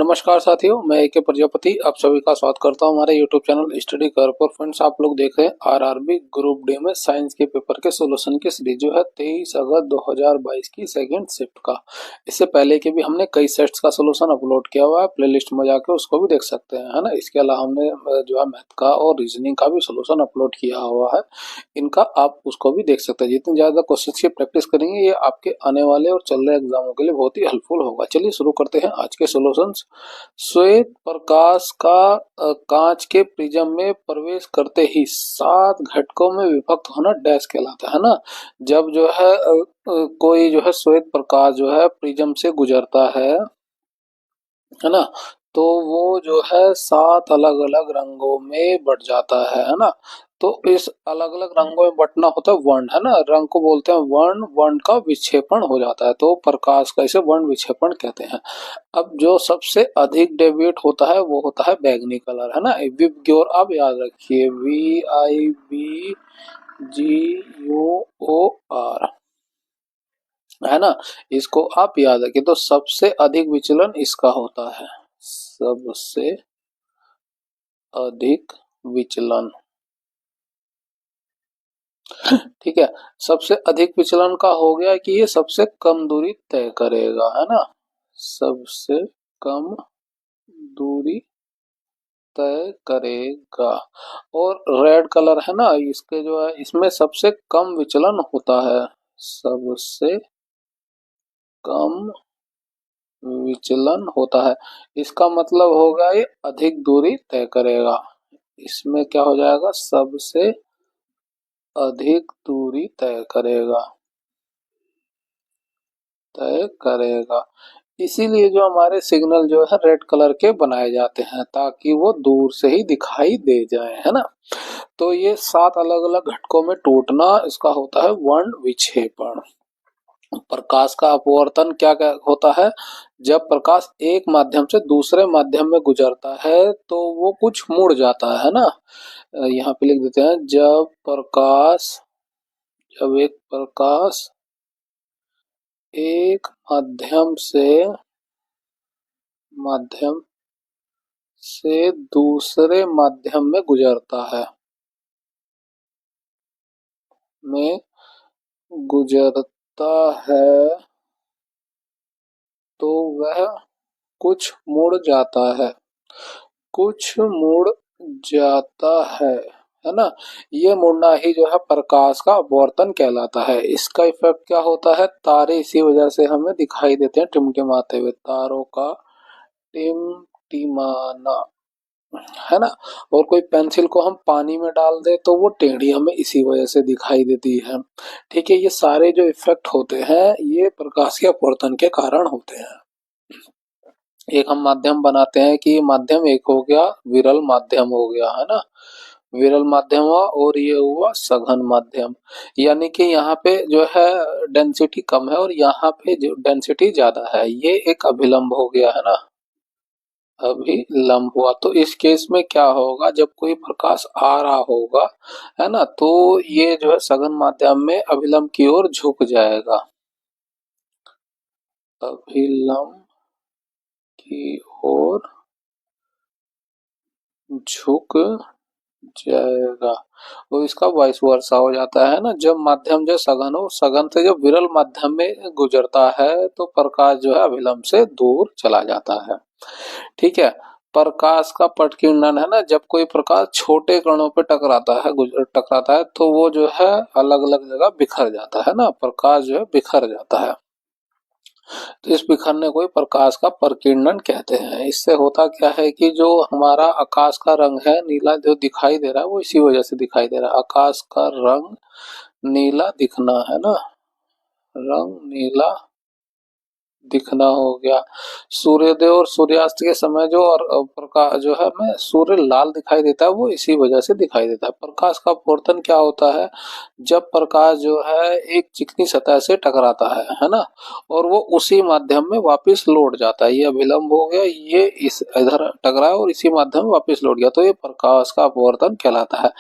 नमस्कार साथियों, मैं ए के प्रजापति आप सभी का स्वागत करता हूं हमारे YouTube चैनल स्टडी कर पर। फ्रेंड्स, आप लोग देख रहे हैं आरआरबी ग्रुप डी में साइंस के पेपर के सॉल्यूशन की सीरीज जो है 23 अगस्त 2022 की सेकंड शिफ्ट का। इससे पहले के भी हमने कई सेट्स का सॉल्यूशन अपलोड किया हुआ है, प्लेलिस्ट में जाके उसको भी देख सकते हैं, है ना। इसके अलावा हमने जो है मैथ का और रीजनिंग का भी सॉल्यूशन अपलोड किया हुआ है, इनका आप उसको भी देख सकते हैं। जितनी ज्यादा क्वेश्चन की प्रैक्टिस करेंगे ये आपके आने वाले और चल रहे एग्जामों के लिए बहुत ही हेल्पफुल होगा। चलिए शुरू करते हैं आज के सॉल्यूशंस। श्वेत प्रकाश का कांच के प्रिज्म में प्रवेश करते ही 7 घटकों में विभक्त होना डैश कहलाता है ना। जब जो है कोई जो है श्वेत प्रकाश जो है प्रिज्म से गुजरता है ना, तो वो जो है 7 अलग अलग रंगों में बट जाता है ना। तो इस अलग अलग रंगों में बटना होता है वर्ण, है ना। रंग को बोलते हैं वर्ण, वर्ण का विक्षेपण हो जाता है, तो प्रकाश का इसे वर्ण विक्षेपण कहते हैं। अब जो सबसे अधिक डेविएट होता है वो होता है बैगनी कलर, है ना। विबग्योर आप याद रखिए, VIBGUOR, है ना। इसको आप याद रखिए। तो सबसे अधिक विचलन इसका होता है, सबसे अधिक विचलन, ठीक है। सबसे अधिक विचलन का हो गया कि ये सबसे कम दूरी तय करेगा, है ना। सबसे कम दूरी तय करेगा। और रेड कलर है ना, इसके जो है इसमें सबसे कम विचलन होता है, सबसे कम विचलन होता है। इसका मतलब होगा ये अधिक दूरी तय करेगा। इसमें क्या हो जाएगा, सबसे अधिक दूरी तय करेगा, तय करेगा। इसीलिए जो हमारे सिग्नल जो है रेड कलर के बनाए जाते हैं ताकि वो दूर से ही दिखाई दे जाए, है ना। तो ये 7 अलग अलग घटकों में टूटना इसका होता है वर्ण विक्षेपण। प्रकाश का अपवर्तन क्या क्या होता है, जब प्रकाश एक माध्यम से दूसरे माध्यम में गुजरता है तो वो कुछ मुड़ जाता है ना। यहाँ पे लिख देते हैं, जब एक प्रकाश एक माध्यम से दूसरे माध्यम में गुजरता है, तो वह कुछ मुड़ जाता है, कुछ मुड़ जाता है ना। ये मुड़ना ही जो है प्रकाश का अपवर्तन कहलाता है। इसका इफेक्ट क्या होता है, तारे इसी वजह से हमें दिखाई देते हैं टिमटिमाते हुए, तारों का टिमटिमाना, है ना। और कोई पेंसिल को हम पानी में डाल दे तो वो टेढ़ी हमें इसी वजह से दिखाई देती है, ठीक है। ये सारे जो इफेक्ट होते हैं ये प्रकाश के अपवर्तन के कारण होते हैं। एक हम माध्यम बनाते हैं कि माध्यम एक हो गया, विरल माध्यम हो गया, है ना। विरल माध्यम हुआ और ये हुआ सघन माध्यम। यानी कि यहाँ पे जो है डेंसिटी कम है और यहाँ पे जो डेंसिटी ज्यादा है, ये एक अभिलंब हो गया, है ना, अभिलंब हुआ। तो इस केस में क्या होगा, जब कोई प्रकाश आ रहा होगा, है ना, तो ये जो है सघन माध्यम में अभिलंब की ओर झुक जाएगा, अभिलंब की ओर झुक जाएगा। और इसका वाइस वर्सा हो जाता है ना। जब माध्यम जो सघन हो, सघन से जब विरल माध्यम में गुजरता है तो प्रकाश जो है अभिलंब से दूर चला जाता है, ठीक है। प्रकाश का पटकीर्णन है ना, जब कोई प्रकाश छोटे कणों पे टकराता है तो वो जो है अलग अलग जगह बिखर जाता है ना, प्रकाश जो है बिखर जाता है। तो इस बिखरने को ही प्रकाश का प्रकीर्णन कहते हैं। इससे होता क्या है कि जो हमारा आकाश का रंग है नीला जो दिखाई दे रहा है वो इसी वजह से दिखाई दे रहा है। आकाश का रंग नीला दिखना, है ना, रंग नीला दिखना हो गया। सूर्योदय और सूर्यास्त के समय जो और प्रकाश जो है हमें सूर्य लाल दिखाई देता है वो इसी वजह से दिखाई देता है। प्रकाश का अपवर्तन क्या होता है, जब प्रकाश जो है एक चिकनी सतह से टकराता है ना, और वो उसी माध्यम में वापस लौट जाता है। ये अभिलंब हो गया, ये इस इधर टकराया और इसी माध्यम में वापस लौट गया, तो ये प्रकाश का अपवर्तन कहलाता है।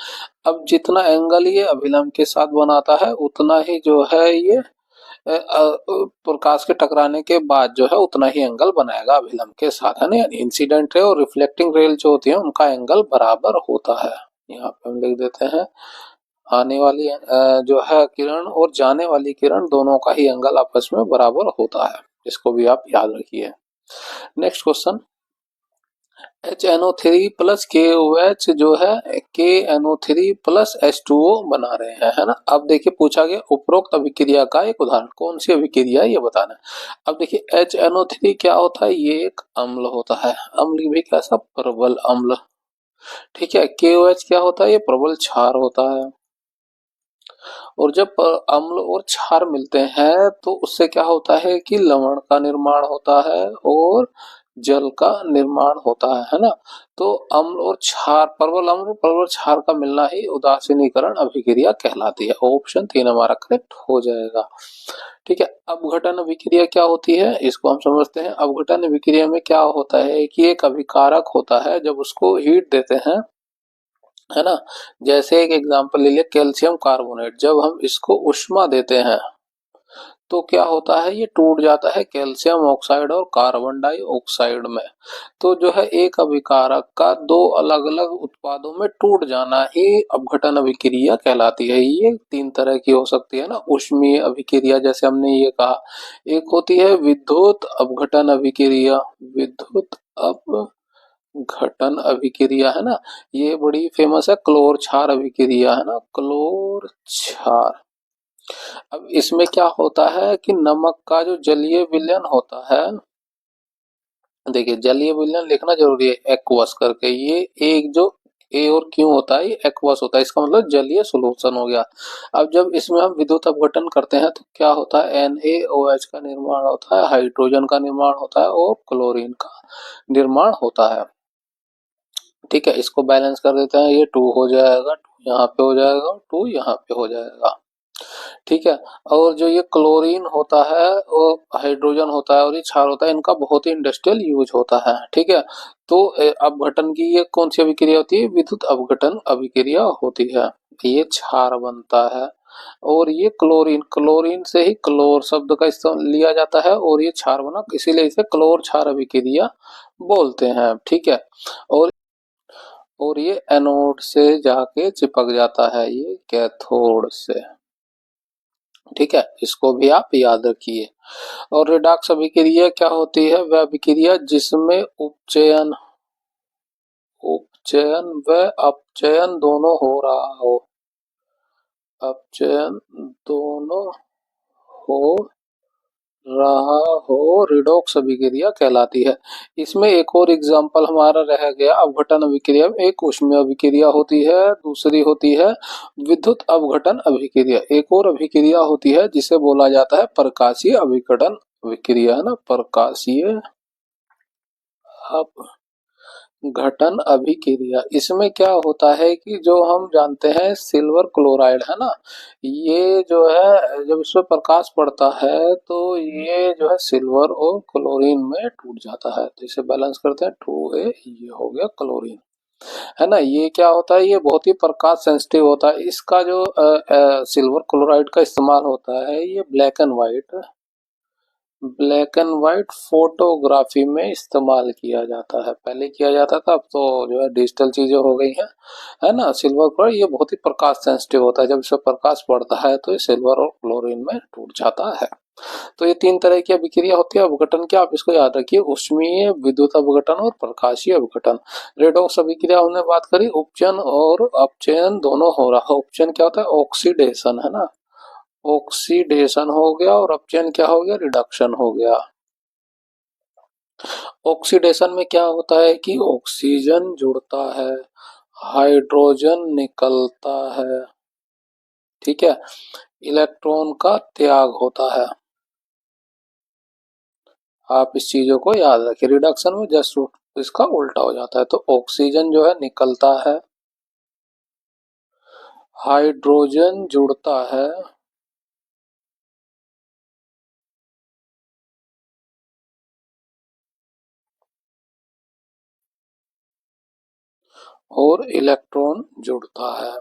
अब जितना एंगल ये अभिलंब के साथ बनाता है उतना ही जो है ये प्रकाश के टकराने के बाद जो है उतना ही एंगल बनाएगा अभिलंब के साथ, है ना। यानी इंसिडेंट रे और रिफ्लेक्टिंग रेल जो होती है उनका एंगल बराबर होता है। यहाँ पे हम लिख देते हैं आने वाली जो है किरण और जाने वाली किरण दोनों का ही एंगल आपस में बराबर होता है। इसको भी आप याद रखिए। Next question, HNO3 plus KOH जो है KNO3 प्लस H2O बना रहे हैं, है ना। अब देखिए पूछा गया उपरोक्त अभिक्रिया का एक उदाहरण, कौन सी अभिक्रिया ये बताना है। अब देखिए HNO3 क्या होता है, ये एक अम्ल होता है, अम्ल भी कैसा, प्रबल अम्ल, ठीक है। KOH क्या होता है, ये प्रबल क्षार होता है। और जब अम्ल और क्षार मिलते हैं तो उससे क्या होता है कि लवण का निर्माण होता है और जल का निर्माण होता है ना। तो अम्ल और क्षार, प्रबल अम्ल और प्रबल क्षार का मिलना ही उदासीनीकरण अभिक्रिया कहलाती है। ऑप्शन 3 हमारा करेक्ट हो जाएगा, ठीक है। अपघटन अभिक्रिया क्या होती है, इसको हम समझते हैं। अपघटन अभिक्रिया में क्या होता है कि एक अभिकारक होता है, जब उसको हीट देते हैं, है ना। जैसे एक एग्जांपल ले लिया कैल्शियम कार्बोनेट, जब हम इसको उष्मा देते हैं तो क्या होता है, ये टूट जाता है कैल्शियम ऑक्साइड और कार्बन डाइऑक्साइड में। तो जो है एक अभिकारक का दो अलग अलग उत्पादों में टूट जाना ही अपघटन अभिक्रिया कहलाती है। ये 3 तरह की हो सकती है ना, उष्मीय अभिक्रिया जैसे हमने ये कहा, एक होती है विद्युत अपघटन अभिक्रिया, विद्युत अपघटन अभिक्रिया, है ना। ये बड़ी फेमस है, क्लोर क्षार अभिक्रिया, है ना, क्लोर क्षार। अब इसमें क्या होता है कि नमक का जो जलीय विलयन होता है, देखिए जलीय विलयन लिखना जरूरी है, एक्वस करके, ये एक जो ए और क्यू होता है ये एक्वस होता है, इसका मतलब जलीय सॉल्यूशन हो गया। अब जब इसमें हम विद्युत अपघटन करते हैं तो क्या होता है, NaOH का निर्माण होता है, हाइड्रोजन का निर्माण होता है और क्लोरीन का निर्माण होता है, ठीक है। इसको बैलेंस कर देते हैं, ये 2 हो जाएगा, 2 यहाँ पे हो जाएगा, 2 यहाँ पे हो जाएगा, ठीक है। और जो ये क्लोरीन होता है वो हाइड्रोजन होता है और ये क्षार होता है, इनका बहुत ही इंडस्ट्रियल यूज होता है, ठीक है। तो अपघटन की ये कौन सी अभिक्रिया होती है, विद्युत अपघटन अभिक्रिया होती है। ये क्षार बनता है और ये क्लोरीन, क्लोरीन से ही क्लोर शब्द का इस्तेमाल लिया जाता है और ये क्षार बना, इसीलिए इसे क्लोर क्षार अभिक्रिया बोलते हैं, ठीक है। और ये एनोड से जाके चिपक जाता है, ये कैथोड से, ठीक है। इसको भी आप याद रखिए। और रिडॉक्स अभिक्रिया क्या होती है, वह अभिक्रिया जिसमें उपचयन उपचयन व अपचयन दोनों हो रहा हो, अपचयन दोनों हो रहा हो, रिडॉक्स अभिक्रिया कहलाती है। इसमें एक और एग्जांपल हमारा रह गया, अपघटन अभिक्रिया में एक ऊष्मीय अभिक्रिया होती है, दूसरी होती है विद्युत अपघटन अभिक्रिया, एक और अभिक्रिया होती है जिसे बोला जाता है प्रकाशीय अभिघटन अभिक्रिया, है ना, प्रकाशीय अपघटन अभिक्रिया। इसमें क्या होता है कि जो हम जानते हैं सिल्वर क्लोराइड, है ना, ये जो है जब इसमें प्रकाश पड़ता है तो ये जो है सिल्वर और क्लोरीन में टूट जाता है, तो इसे बैलेंस करते हैं, 2A, ये हो गया क्लोरीन, है ना। ये क्या होता है, ये बहुत ही प्रकाश सेंसिटिव होता है। इसका जो सिल्वर क्लोराइड का इस्तेमाल होता है, ये ब्लैक एंड व्हाइट फोटोग्राफी में इस्तेमाल किया जाता है, पहले किया जाता था, अब तो जो है डिजिटल चीजें हो गई हैं, है ना। सिल्वर क्लोराइड ये बहुत ही प्रकाश सेंसिटिव होता है, जब इस पर प्रकाश पड़ता है तो ये सिल्वर और क्लोरीन में टूट जाता है। तो ये 3 तरह की अभिक्रिया होती है अपघटन की, आप इसको याद रखिए, उष्मीय, विद्युत अपघटन और प्रकाशीय अपघटन। रेडॉक्स अभिक्रिया हमने बात करी, उपचयन और अपचयन दोनों हो रहा है। उपचयन क्या होता है, ऑक्सीडेशन, है ना, ऑक्सीडेशन हो गया, और अपचयन क्या हो गया, रिडक्शन हो गया। ऑक्सीडेशन में क्या होता है कि ऑक्सीजन जुड़ता है, हाइड्रोजन निकलता है, ठीक है, इलेक्ट्रॉन का त्याग होता है। आप इस चीजों को याद रखिए, रिडक्शन में जस्ट इसका उल्टा हो जाता है। तो ऑक्सीजन जो है निकलता है, हाइड्रोजन जुड़ता है, और इलेक्ट्रॉन जुड़ता है,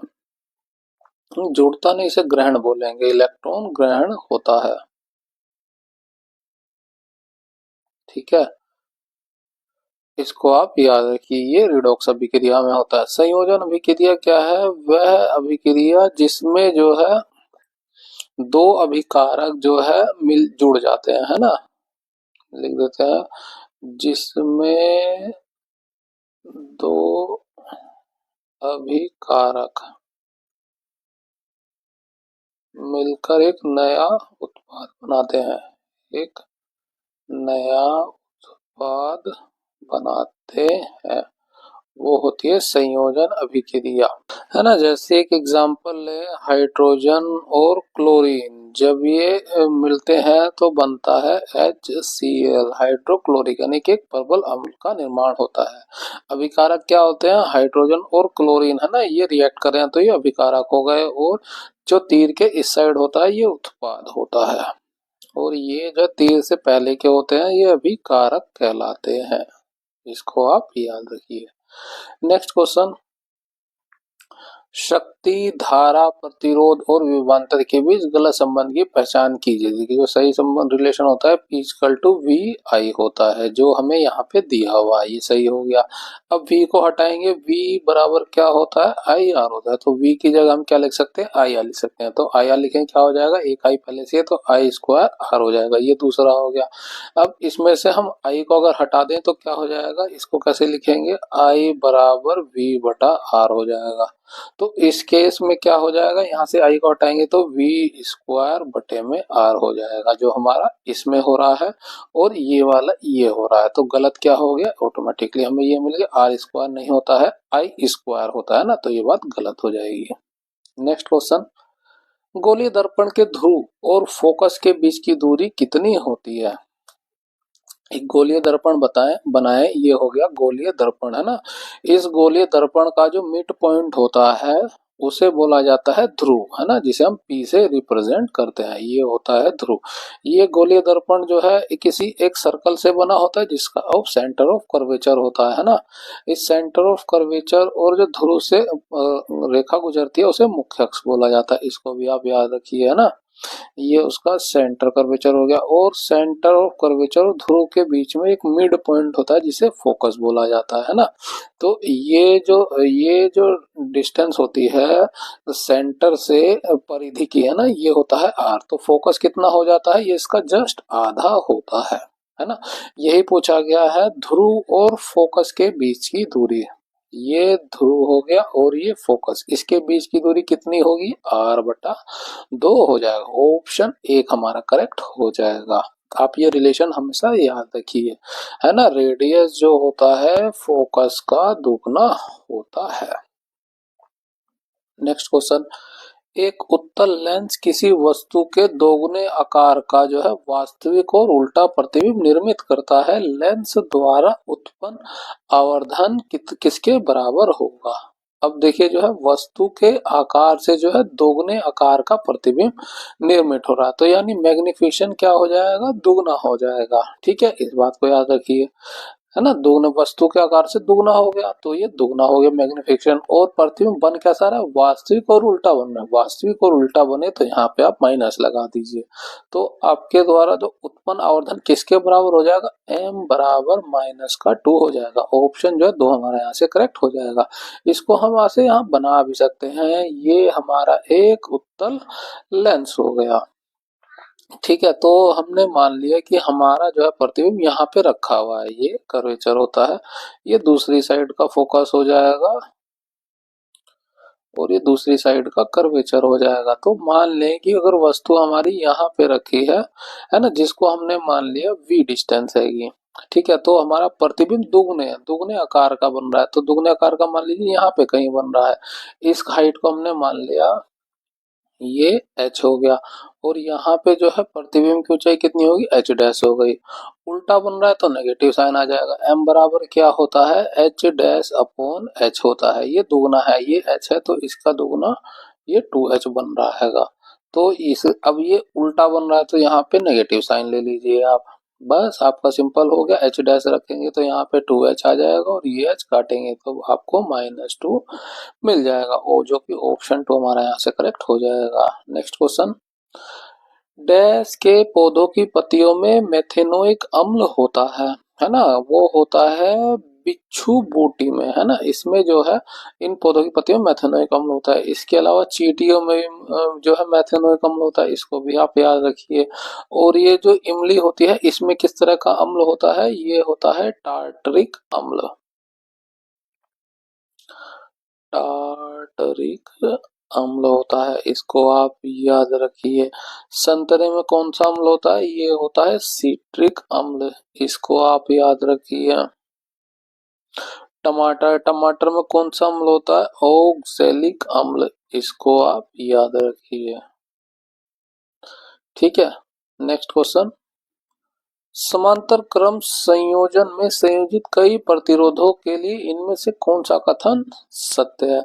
जुड़ता नहीं, इसे ग्रहण बोलेंगे, इलेक्ट्रॉन ग्रहण होता है। ठीक है, इसको आप याद रखिए, ये रिडॉक्स अभिक्रिया में होता है। संयोजन अभिक्रिया क्या है? वह अभिक्रिया जिसमें जो है दो अभिकारक जो है मिल जुड़ जाते हैं, है ना, लिख देते हैं, जिसमें दो अभिकारक मिलकर एक नया उत्पाद बनाते हैं, एक नया उत्पाद बनाते हैं, वो होती है संयोजन अभिक्रिया, है ना। जैसे एक एग्जांपल ले, हाइड्रोजन और क्लोरीन जब ये मिलते हैं तो बनता है HCl, हाइड्रोक्लोरिक, यानी कि एक प्रबल अम्ल का निर्माण होता है। अभिकारक क्या होते हैं? हाइड्रोजन और क्लोरीन, है ना, ये रिएक्ट कर रहे हैं तो ये अभिकारक हो गए, और जो तीर के इस साइड होता है ये उत्पाद होता है, और ये जो तीर से पहले के होते हैं ये अभिकारक कहलाते हैं। इसको आप याद रखिए। नेक्स्ट क्वेश्चन, शक्ति, धारा, प्रतिरोध और विभवांतर के बीच गलत संबंध की पहचान कीजिए। देखिए जो सही संबंध रिलेशन होता है P इक्वल टू वी आई होता है, जो हमें यहाँ पे दिया हुआ है, ये सही हो गया। अब V को हटाएंगे, V बराबर क्या होता है? आई आर होता है, तो V की जगह हम क्या लिख सकते हैं? आई आर लिख सकते हैं, तो आई आर लिखेंगे क्या हो जाएगा? एक आई पहले से है तो आई स्क्वायर आर हो जाएगा, ये दूसरा हो गया। अब इसमें से हम आई को अगर हटा दें तो क्या हो जाएगा? इसको कैसे लिखेंगे? आई बराबर V बटा आर हो जाएगा। तो इस केस में क्या हो जाएगा? यहाँ से आई को हटाएंगे तो वी स्क्वायर बटे में आर हो जाएगा, जो हमारा इसमें हो रहा है, और ये वाला ये हो रहा है, तो गलत क्या हो गया? ऑटोमेटिकली हमें ये मिल गया, आर स्क्वायर नहीं होता है, आई स्क्वायर होता है ना, तो ये बात गलत हो जाएगी। नेक्स्ट क्वेश्चन, गोलीय दर्पण के ध्रुव और फोकस के बीच की दूरी कितनी होती है? एक गोलीय दर्पण बनाए, ये हो गया गोलीय दर्पण, है ना। इस गोलीय दर्पण का जो मिड पॉइंट होता है उसे बोला जाता है ध्रुव, है ना, जिसे हम P से रिप्रेजेंट करते हैं, ये होता है ध्रुव। ये गोलीय दर्पण जो है किसी एक सर्कल से बना होता है जिसका ऑफ सेंटर ऑफ कर्वेचर होता है ना। इस सेंटर ऑफ कर्वेचर और जो ध्रुव से रेखा गुजरती है उसे मुख्य अक्ष बोला जाता है, इसको भी आप याद रखिए, है ना। ये उसका सेंटर कर्वेचर हो गया, और सेंटर ऑफ कर्वेचर और ध्रुव के बीच में एक मिड पॉइंट होता है जिसे फोकस बोला जाता है ना। तो ये जो डिस्टेंस होती है सेंटर से परिधि की, है ना, ये होता है आर, तो फोकस कितना हो जाता है? ये इसका जस्ट आधा होता है ना। यही पूछा गया है, ध्रुव और फोकस के बीच की दूरी, ये ध्रुव हो गया और ये फोकस, इसके बीच की दूरी कितनी होगी? आर बटा 2 हो जाएगा। ऑप्शन एक हमारा करेक्ट हो जाएगा। आप ये रिलेशन हमेशा याद रखिए, है ना। रेडियस जो होता है फोकस का दुगना होता है। नेक्स्ट क्वेश्चन, एक उत्तल लेंस किसी वस्तु के दोगुने आकार का जो है वास्तविक और उल्टा प्रतिबिंब निर्मित करता है, लेंस द्वारा उत्पन्न आवर्धन किसके बराबर होगा? अब देखिए जो है वस्तु के आकार से जो है दोगुने आकार का प्रतिबिंब निर्मित हो रहा है, तो यानी मैग्निफिकेशन क्या हो जाएगा? दुगना हो जाएगा, ठीक है, इस बात को याद रखिए, है ना। दोगुना वस्तु के आकार से दुगना हो गया, तो ये दुगना हो गया मैग्निफिकेशन, और प्रतिबिंब बन कैसा रहा? वास्तविक और उल्टा बन रहा है, वास्तविक और उल्टा बने तो यहाँ पे आप माइनस लगा दीजिए, तो आपके द्वारा जो उत्पन्न आवर्धन किसके बराबर हो जाएगा? m बराबर माइनस का 2 हो जाएगा। ऑप्शन जो है 2 हमारा यहाँ से करेक्ट हो जाएगा। इसको हम यहाँ से यहाँ बना भी सकते हैं, ये हमारा एक उत्तल लेंस हो गया, ठीक है। तो हमने मान लिया कि हमारा जो है प्रतिबिंब यहाँ पे रखा हुआ है, ये कर्वेचर होता है, ये दूसरी साइड का फोकस हो जाएगा और ये दूसरी साइड का कर्वेचर हो जाएगा। तो मान लें कि अगर वस्तु हमारी यहाँ पे रखी है ना, जिसको हमने मान लिया v डिस्टेंस है, ठीक है, तो हमारा प्रतिबिंब दुगने आकार का बन रहा है, तो दुगने आकार का मान लीजिए यहाँ पे कहीं बन रहा है, इस हाइट को हमने मान लिया ये h हो गया, और यहाँ पे जो है प्रतिबिंब की ऊंचाई कितनी होगी? h डैश हो गई। उल्टा बन रहा है तो नेगेटिव साइन आ जाएगा, m बराबर क्या होता है? h डैश अपॉन h होता है, ये दुगना है, ये h है तो इसका दुगना ये 2h बन रहा हैगा। तो इस अब ये उल्टा बन रहा है तो यहाँ पे नेगेटिव साइन ले लीजिए आप, बस आपका सिंपल हो गया। h डैश रखेंगे तो यहाँ पे 2h आ जाएगा, और ये h काटेंगे तो आपको -2 मिल जाएगा, और जो कि ऑप्शन 2 हमारा यहाँ से करेक्ट हो जाएगा। नेक्स्ट क्वेश्चन, डैश के पौधों की पत्तियों में मेथेनोइक अम्ल होता है ना, वो होता है बिच्छू बूटी में, है ना। इसमें जो है इन पौधों की पत्तियों में मेथेनोइक अम्ल होता है। इसके अलावा चींटियों में जो है मेथेनोइक अम्ल होता है, इसको भी आप याद रखिए। और ये जो इमली होती है इसमें किस तरह का अम्ल होता है, ये होता है टार्टरिक अम्ल। टार्टरिक अम्ल होता है, इसको आप याद रखिए। संतरे में कौन सा अम्ल होता है, ये होता है सिट्रिक अम्ल, इसको आप याद रखिए। टमाटर, टमाटर में कौन सा अम्ल होता है, ऑक्सैलिक अम्ल, इसको आप याद रखिए। ठीक है, नेक्स्ट क्वेश्चन। समांतर क्रम संयोजन में संयोजित कई प्रतिरोधों के लिए इनमें से कौन सा कथन सत्य है।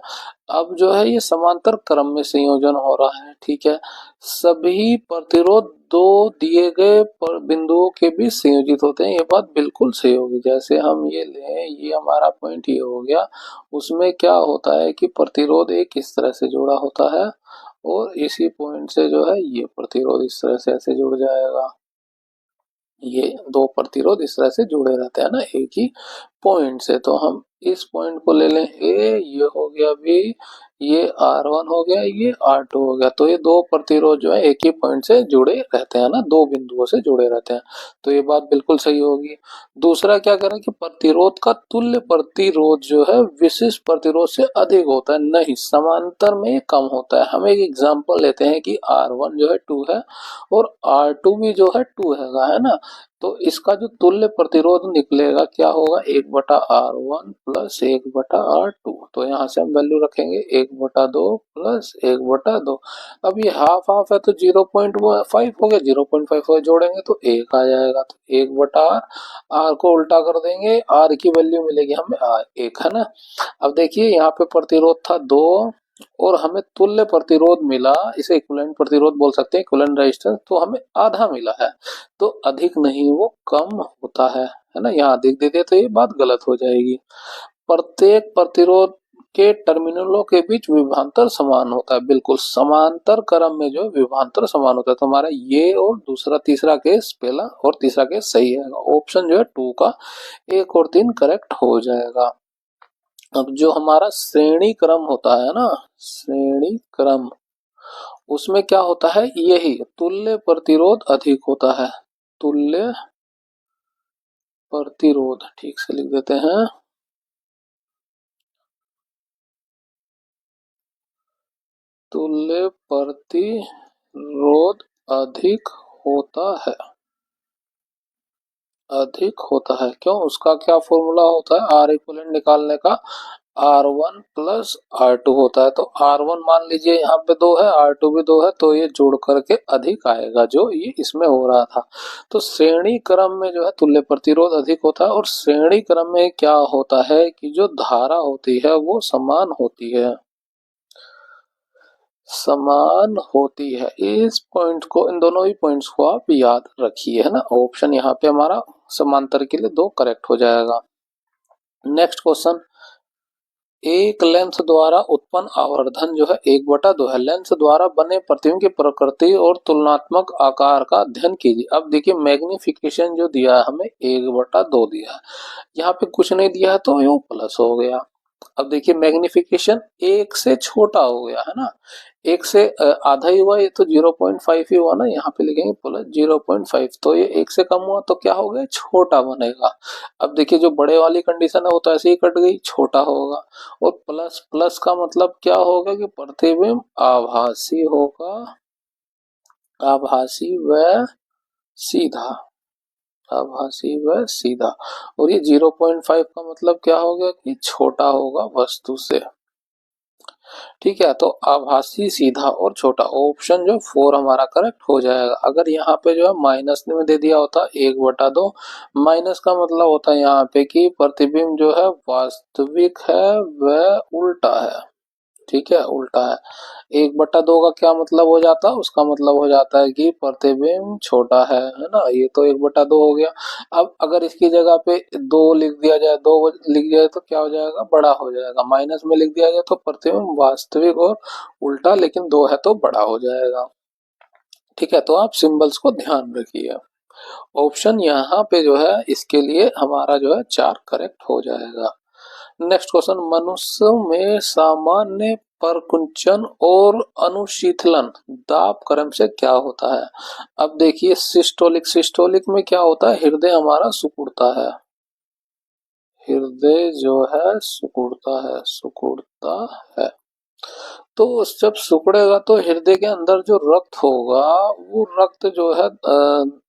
अब जो है ये समांतर क्रम में संयोजन हो रहा है, ठीक है। सभी प्रतिरोध दो दिए गए बिंदुओं के बीच संयोजित होते हैं, ये बात बिल्कुल सही होगी। जैसे हम ये लें, ये हमारा पॉइंट ये हो गया, उसमें क्या होता है कि प्रतिरोध एक इस तरह से जुड़ा होता है और इसी पॉइंट से जो है ये प्रतिरोध इस तरह से ऐसे जुड़ जाएगा। ये दो प्रतिरोध इस तरह से जुड़े रहते हैं ना एक ही पॉइंट से। तो हम इस पॉइंट को ले लें ए, ये हो गया बी, ये R1 हो गया, ये R2 हो गया। तो ये दो प्रतिरोध जो है एक ही पॉइंट से जुड़े रहते हैं ना, दो बिंदुओं से जुड़े रहते हैं, तो ये बात बिल्कुल सही होगी। दूसरा क्या करें कि प्रतिरोध का तुल्य प्रतिरोध जो है विशिष्ट प्रतिरोध से अधिक होता है, नहीं समांतर में कम होता है। हम एक एग्जांपल लेते हैं कि R1 जो है 2 है और R2 भी जो है 2 है ना। तो इसका जो तुल्य प्रतिरोध निकलेगा क्या होगा, 1/R1 प्लस 1/R2। तो यहाँ से हम वैल्यू रखेंगे 1/2 प्लस 1/2। अब ये हाफ हाफ है तो 0.5 हो गया, 0.5 हो जोड़ेंगे तो 1 आ जाएगा। तो 1/R, R को उल्टा कर देंगे, R की वैल्यू मिलेगी हमें R1, है ना। अब देखिए यहाँ पे प्रतिरोध था 2 और हमें तुल्य प्रतिरोध मिला, इसे इक्विवेलेंट प्रतिरोध बोल सकते हैं, इक्विवेलेंट रेजिस्टेंस, तो हमें आधा मिला है। तो अधिक नहीं वो कम होता है ना। यहाँ अधिक दे दे तो ये बात गलत हो जाएगी। प्रत्येक प्रतिरोध के टर्मिनलों के बीच विभवांतर समान होता है, बिल्कुल समांतर क्रम में जो विभवांतर समान होता है। तो हमारा ये और दूसरा तीसरा केस, पहला और तीसरा केस सही है, ऑप्शन जो है 2 का 1 और 3 करेक्ट हो जाएगा। अब जो हमारा श्रेणी क्रम होता है ना, श्रेणी क्रम, उसमें क्या होता है, यही तुल्य प्रतिरोध अधिक होता है। तुल्य प्रतिरोध, ठीक से लिख देते हैं, तुल्य प्रतिरोध अधिक होता है, अधिक होता है। क्यों, उसका क्या फॉर्मूला होता है, आर इक्विवेलेंट निकालने का, R1 प्लस R2 होता है। तो R1 मान लीजिए यहाँ पे 2 है, R2 भी 2 है, तो ये जोड़ करके अधिक आएगा जो ये इसमें हो रहा था। तो श्रेणी क्रम में जो है तुल्य प्रतिरोध अधिक होता है, और श्रेणी क्रम में क्या होता है कि जो धारा होती है वो समान होती है, समान होती है। इस पॉइंट को, इन दोनों ही पॉइंट्स को आप याद रखिए, है ना। ऑप्शन यहाँ पे हमारा समांतर के लिए 2 करेक्ट हो जाएगा। Next question. एक लेंस द्वारा उत्पन्न आवर्धन जो है 1/2 है। लेंस द्वारा बने प्रतिबिंब की प्रकृति और तुलनात्मक आकार का अध्ययन कीजिए। अब देखिए मैग्निफिकेशन जो दिया है हमें 1/2 दिया है, यहाँ पे कुछ नहीं दिया है तो यू प्लस हो गया। अब देखिए मैग्निफिकेशन 1 से छोटा हो गया है ना, 1 से आधा ही हुआ, ये तो 0.5 ही हुआ ना, यहाँ पे लिखेंगे प्लस 0.5। तो ये 1 से कम हुआ तो क्या हो गया, छोटा बनेगा। अब देखिए जो बड़े वाली कंडीशन है वो तो ऐसे ही कट गई, छोटा होगा। और प्लस प्लस का मतलब क्या होगा कि प्रतिबिंब आभासी होगा, आभासी व सीधा, आभासी व सीधा। और ये 0.5 का मतलब क्या हो गया कि छोटा होगा वस्तु से। ठीक है, तो आभासी, सीधा और छोटा, ऑप्शन जो 4 हमारा करेक्ट हो जाएगा। अगर यहाँ पे जो है माइनस में दे दिया होता 1/2, माइनस का मतलब होता है यहाँ पे कि प्रतिबिंब जो है वास्तविक है वह उल्टा है। ठीक है, उल्टा है। 1/2 का क्या मतलब हो जाता है, उसका मतलब हो जाता है कि प्रतिबिंब छोटा है ना। ये तो 1/2 हो गया। अब अगर इसकी जगह पे 2 लिख दिया जाए, 2 लिख जाए तो क्या हो जाएगा, बड़ा हो जाएगा। माइनस में लिख दिया जाए तो प्रतिबिंब वास्तविक और उल्टा, लेकिन 2 है तो बड़ा हो जाएगा। ठीक है, तो आप सिंबल्स को ध्यान रखिए। ऑप्शन यहाँ पे जो है इसके लिए हमारा जो है 4 करेक्ट हो जाएगा। नेक्स्ट क्वेश्चन, मनुष्य में सामान्य परकुंचन और अनुशीतलन दाब क्रम से क्या होता है? अब देखिए सिस्टोलिक में क्या होता है, हृदय हमारा सिकुड़ता है, हृदय जो है सिकुड़ता है। तो जब सिकुड़ेगा तो हृदय के अंदर जो रक्त होगा वो रक्त जो है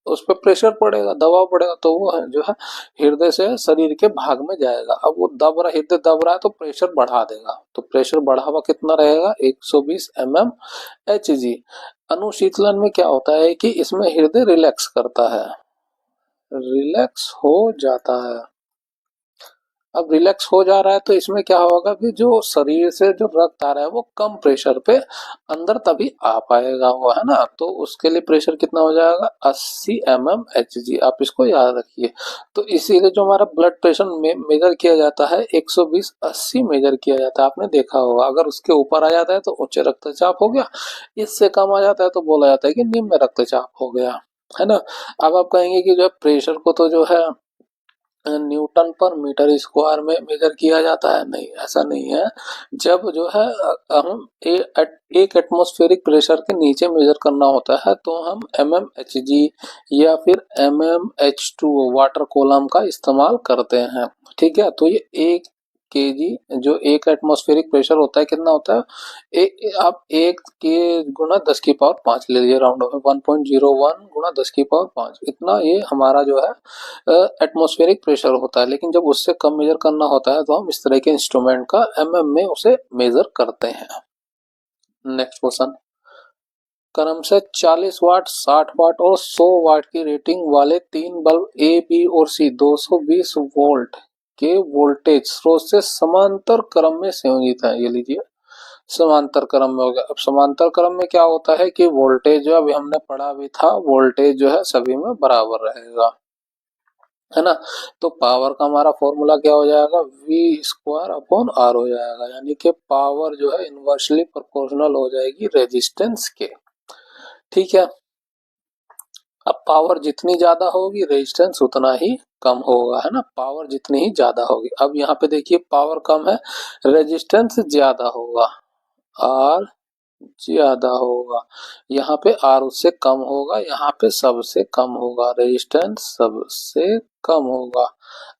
उस पर प्रेशर पड़ेगा, दबाव पड़ेगा, तो वो है जो है हृदय से शरीर के भाग में जाएगा। अब वो हृदय दब रहा है तो प्रेशर बढ़ा देगा, तो प्रेशर बढ़ा हुआ कितना रहेगा, 120 mmHg। अनुशीतलन में क्या होता है कि इसमें हृदय रिलैक्स करता है, रिलैक्स हो जाता है। अब रिलैक्स हो जा रहा है तो इसमें क्या होगा कि जो शरीर से जो रक्त आ रहा है वो कम प्रेशर पे अंदर तभी आ पाएगा, वो है ना। तो उसके लिए प्रेशर कितना हो जाएगा, 80 mmHg। आप इसको याद रखिए। तो इसीलिए जो हमारा ब्लड प्रेशर मेजर किया जाता है 120/80 मेजर किया जाता है, आपने देखा होगा। अगर उसके ऊपर आ जाता है तो उच्च रक्तचाप हो गया, इससे कम आ जाता है तो बोला जाता है कि निम्न रक्तचाप हो गया, है ना। अब आप कहेंगे कि जो है प्रेशर को तो जो है न्यूटन पर मीटर स्क्वायर में मेजर किया जाता है, नहीं ऐसा नहीं है। जब जो है हम एक एटमॉस्फेरिक प्रेशर के नीचे मेजर करना होता है तो हम mmHg या फिर mmH2 वाटर कॉलम का इस्तेमाल करते हैं। ठीक है, तो ये 1 kg जो एक एटमॉस्फेरिक प्रेशर होता है कितना होता है, आप 1 के गुना 10 की पावर 5 ले लीजिए, राउंड ऑफ में 1.01 गुना 10 की पावर 5, इतना ये हमारा जो है एटमॉस्फेरिक प्रेशर होता है। लेकिन जब उससे कम मेजर करना होता है तो हम इस तरह के इंस्ट्रूमेंट का में उसे मेजर करते हैं। नेक्स्ट क्वेश्चन, क्रमशः 40 वाट, 60 वाट और 100 वाट की रेटिंग वाले 3 बल्ब ए, बी और सी 220 वोल्ट के वोल्टेज स्रोत से समांतर क्रम में संयोजित है। ये लीजिए समांतर क्रम में हो गया। अब समांतर क्रम में क्या होता है कि वोल्टेज जो अभी हमने पढ़ा भी था, वोल्टेज जो है सभी में बराबर रहेगा, है ना। तो पावर का हमारा फॉर्मूला क्या हो जाएगा, V²/R हो जाएगा, यानी कि पावर जो है इनवर्सली प्रोपोर्शनल हो जाएगी रेजिस्टेंस के। ठीक है, अब पावर जितनी ज्यादा होगी रेजिस्टेंस उतना ही कम होगा, है ना। पावर जितनी ही ज्यादा होगी, अब यहाँ पे देखिए पावर कम है, रेजिस्टेंस ज्यादा होगा, R ज्यादा होगा, यहाँ पे R उससे कम होगा, यहाँ पे सबसे कम होगा, रेजिस्टेंस सबसे कम होगा।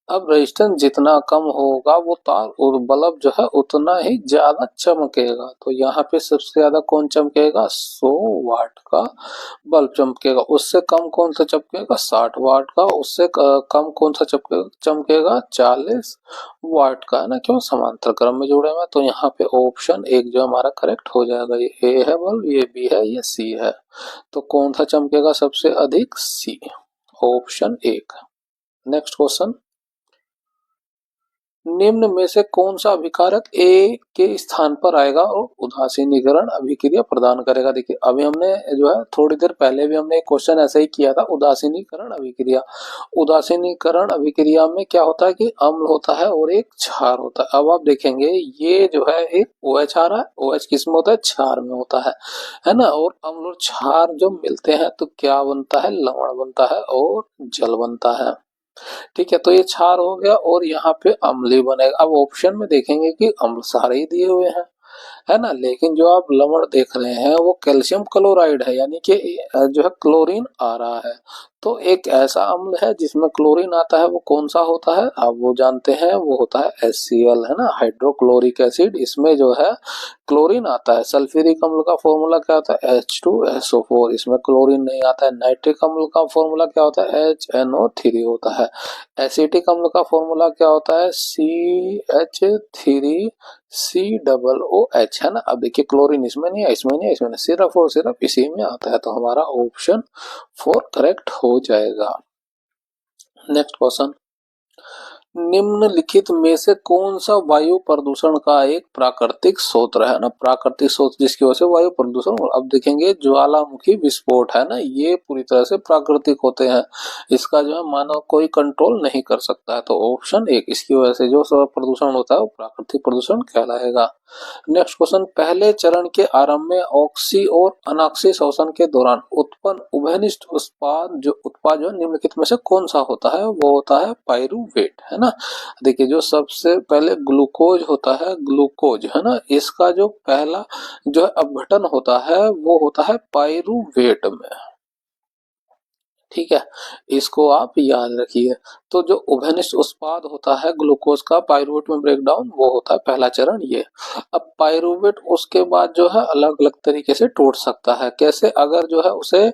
अब रेजिस्टेंस जितना कम होगा वो तार और बल्ब जो है उतना ही ज्यादा चमकेगा। तो यहाँ पे सबसे ज्यादा कौन चमकेगा, 100 वाट का बल्ब चमकेगा। उससे कम कौन सा चमकेगा, 60 वाट का। उससे कम कौन सा चमकेगा 40 वाट का, है ना। क्यों, समांतर क्रम में जुड़े हुए। तो यहाँ पे ऑप्शन 1 जो हमारा करेक्ट हो जाएगा। ये ए है बल्ब, ये बी है, ये सी है। तो कौन सा चमकेगा सबसे अधिक, सी, ऑप्शन 1। नेक्स्ट क्वेश्चन, निम्न में से कौन सा अभिकारक ए के स्थान पर आएगा और उदासीनीकरण अभिक्रिया प्रदान करेगा। देखिए अभी हमने जो है थोड़ी देर पहले भी हमने एक क्वेश्चन ऐसा ही किया था, उदासीनीकरण अभिक्रिया। उदासीनीकरण अभिक्रिया में क्या होता है कि अम्ल होता है और एक क्षार होता है। अब आप देखेंगे ये जो है एक OH आ रहा है, OH किस में होता है, क्षार में होता है ना। और अम्ल और क्षार जो मिलते हैं तो क्या बनता है, लवण बनता है और जल बनता है। ठीक है, तो ये क्षार हो गया और यहाँ पे अम्लीय बनेगा। अब ऑप्शन में देखेंगे कि अम्ल सारे ही दिए हुए हैं, है ना। लेकिन जो आप लवण देख रहे हैं वो कैल्शियम क्लोराइड है, यानी कि जो है क्लोरीन आ रहा है। तो एक ऐसा अम्ल है जिसमें क्लोरीन आता है, वो कौन सा होता है, आप वो जानते हैं, वो होता है HCl, है ना, हाइड्रोक्लोरिक एसिड। इसमें जो है क्लोरीन आता है। सल्फ्यूरिक अम्ल का फॉर्मूला क्या होता है, H2SO4, इसमें क्लोरीन नहीं आता है। नाइट्रिक अम्ल का फॉर्मूला क्या होता है, HNO3 होता है। एसिटिक अम्ल का फॉर्मूला क्या होता है, CH3COOH, है ना। अब देखिए क्लोरीन इसमें नहीं है, इसमें नहीं है, इसमें नहीं, सिर्फ और सिर्फ इसी में आता है। तो हमारा ऑप्शन 4 करेक्ट हो जाएगा। नेक्स्ट क्वेश्चन, निम्नलिखित में से कौन सा वायु प्रदूषण का एक प्राकृतिक स्रोत है ना, प्राकृतिक स्रोत जिसकी वजह से वायु प्रदूषण। अब देखेंगे ज्वालामुखी विस्फोट, है ना, ये पूरी तरह से प्राकृतिक होते हैं, इसका जो है मानव कोई कंट्रोल नहीं कर सकता है। तो ऑप्शन 1 इसकी वजह से जो प्रदूषण होता है वो प्राकृतिक प्रदूषण कहलाएगा। नेक्स्ट क्वेश्चन, पहले चरण के आरंभ में ऑक्सी और अनॉक्सी शोषण के दौरान उत्पन्न उभयनिष्ठ उत्पाद जो निम्नलिखित में से कौन सा होता है? वो होता है पाइरूवेट, है ना। देखिए जो सबसे पहले ग्लूकोज होता है, ग्लूकोज, है ना, इसका जो पहला जो अपघटन होता है वो होता है पाइरूवेट में। ठीक है, इसको आप याद रखिए। तो जो उभयनिष्ठ उत्पाद होता है ग्लूकोज का पाइरूवेट में ब्रेकडाउन, वो होता है पहला चरण ये। अब पाइरूवेट उसके बाद जो है अलग अलग तरीके से टूट सकता है। कैसे? अगर जो है उसे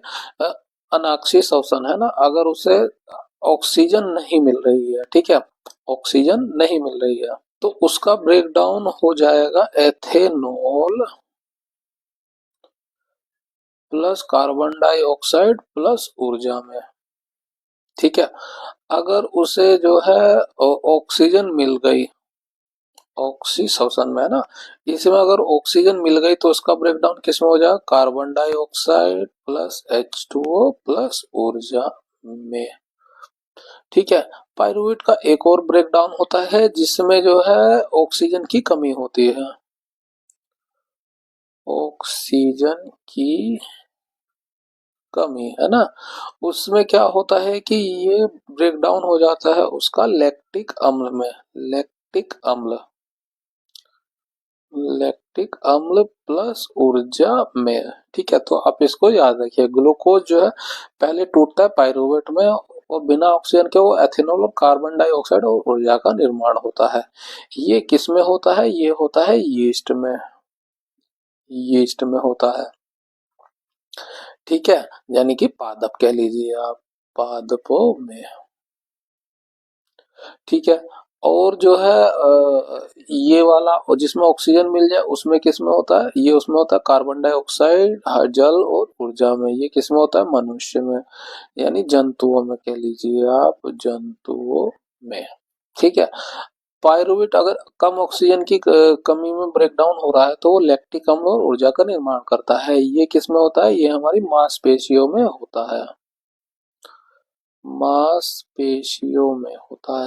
अनाक्सीय शोषण, है ना, अगर उसे ऑक्सीजन नहीं मिल रही है, ठीक है, ऑक्सीजन नहीं मिल रही है, तो उसका ब्रेकडाउन हो जाएगा ethanol plus carbon dioxide plus ऊर्जा में। ठीक है, अगर उसे जो है ऑक्सीजन मिल गई, ऑक्सी शोषण में, है ना, इसमें अगर ऑक्सीजन मिल गई तो उसका ब्रेकडाउन किस में हो जाएगा? Carbon dioxide plus H2O plus ऊर्जा में। ठीक है, पाइरूवेट का एक और ब्रेकडाउन होता है जिसमें जो है ऑक्सीजन की कमी होती है, ऑक्सीजन की कमी, है ना। उसमें क्या होता है कि ये ब्रेकडाउन हो जाता है उसका लैक्टिक अम्ल में, लैक्टिक अम्ल, लैक्टिक अम्ल प्लस ऊर्जा में। ठीक है, तो आप इसको याद रखिए। ग्लूकोज जो है पहले टूटता है पाइरूवेट में और बिना ऑक्सीजन के वो एथेनॉल और कार्बन डाइऑक्साइड और ऊर्जा का निर्माण होता है। ये किस में होता है? ये होता है यीस्ट में, यीस्ट में होता है। ठीक है, यानी कि पादप कह लीजिए आप, पादपों में। ठीक है, और जो है ये वाला जिसमें ऑक्सीजन मिल जाए उसमें किस में होता है? ये उसमें होता है कार्बन डाइऑक्साइड, जल और ऊर्जा में। ये किस में होता है? मनुष्य में, यानी जंतुओं में कह लीजिए आप, जंतुओं में। ठीक है, पायरुवेट अगर कम ऑक्सीजन की कमी में ब्रेकडाउन हो रहा है तो वो लैक्टिक अम्ल और ऊर्जा का निर्माण करता है। ये किस में होता है? ये हमारी मांसपेशियों में होता है, मांसपेशियों में होता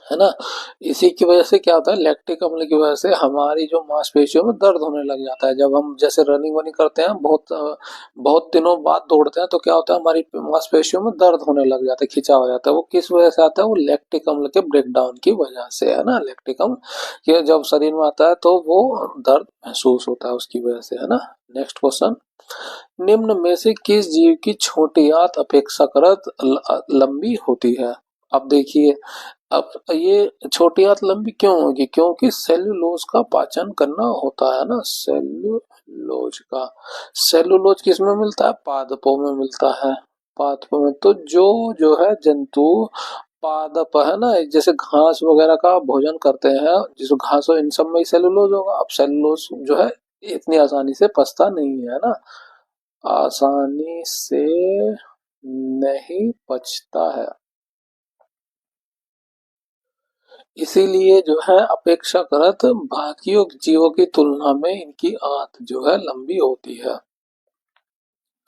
है ना। इसी की वजह से क्या होता है? लैक्टिक अम्ल की वजह से हमारी जो मांसपेशियों में दर्द होने लग जाता है। जब हम जैसे रनिंग वनिंग करते हैं, बहुत दिनों बाद दौड़ते हैं, तो क्या होता है? हमारी मांसपेशियों में दर्द होने लग जाता है, खिंचाव हो जाता है। वो किस वजह से आता है? वो लैक्टिक अम्ल के ब्रेकडाउन की वजह से, है ना। लैक्टिक अम्ल ये जब शरीर में आता है तो वो दर्द महसूस होता है उसकी वजह से, है ना। नेक्स्ट क्वेश्चन, निम्न में से किस जीव की छोटी आंत अपेक्षाकृत लंबी होती है? अब देखिए, अब ये छोटी आंत लंबी क्यों होगी? क्योंकि सेल्यूलोज का पाचन करना होता है ना, सेल्यूलोज का। सेल्यूलोज किस में मिलता है? पादपों में मिलता है, पादपों में। तो जो जो है जंतु पादप, है ना, जैसे घास वगैरह का भोजन करते हैं, जिस घास हो, इन सब में सेल्यूलोज होगा। अब सेल्यूलोज जो है इतनी आसानी से पचता नहीं है ना, आसानी से नहीं पचता है, इसीलिए जो है अपेक्षाकृत बाकी जीवों की तुलना में इनकी आंत जो है लंबी होती है,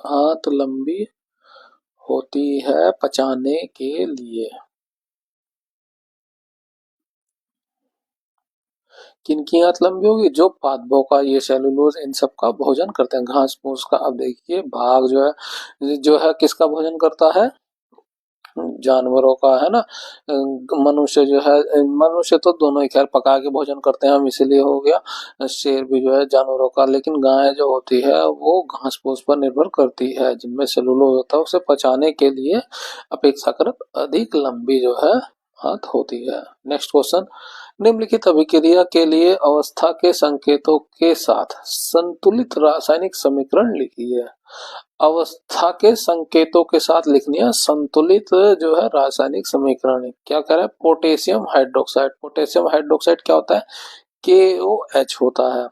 आंत लंबी होती है पचाने के लिए। किनकी आंत लंबी होगी? जो पादपों का, ये सेलुलोज इन सब का भोजन करते हैं, घास फूस का। अब देखिए भाग जो है किसका भोजन करता है? जानवरों का, है ना। मनुष्य जो है, मनुष्य तो दोनों ही खैर पका के भोजन करते हैं हम, इसीलिए हो गया। शेर भी जो है जानवरों का, लेकिन गाय जो होती है वो घास फूस पर निर्भर करती है, जिनमें सेलुलोज होता है। उसे पचाने के लिए अपेक्षाकृत अधिक लंबी जो है हाथ होती है। नेक्स्ट क्वेश्चन, निम्नलिखित अभिक्रिया के लिए अवस्था के संकेतों के साथ संतुलित रासायनिक समीकरण लिखिए। अवस्था के संकेतों के साथ लिखनी है संतुलित जो है रासायनिक समीकरण। क्या कह रहा है? पोटेशियम हाइड्रोक्साइड, पोटेशियम हाइड्रोक्साइड क्या होता है? KOH होता है।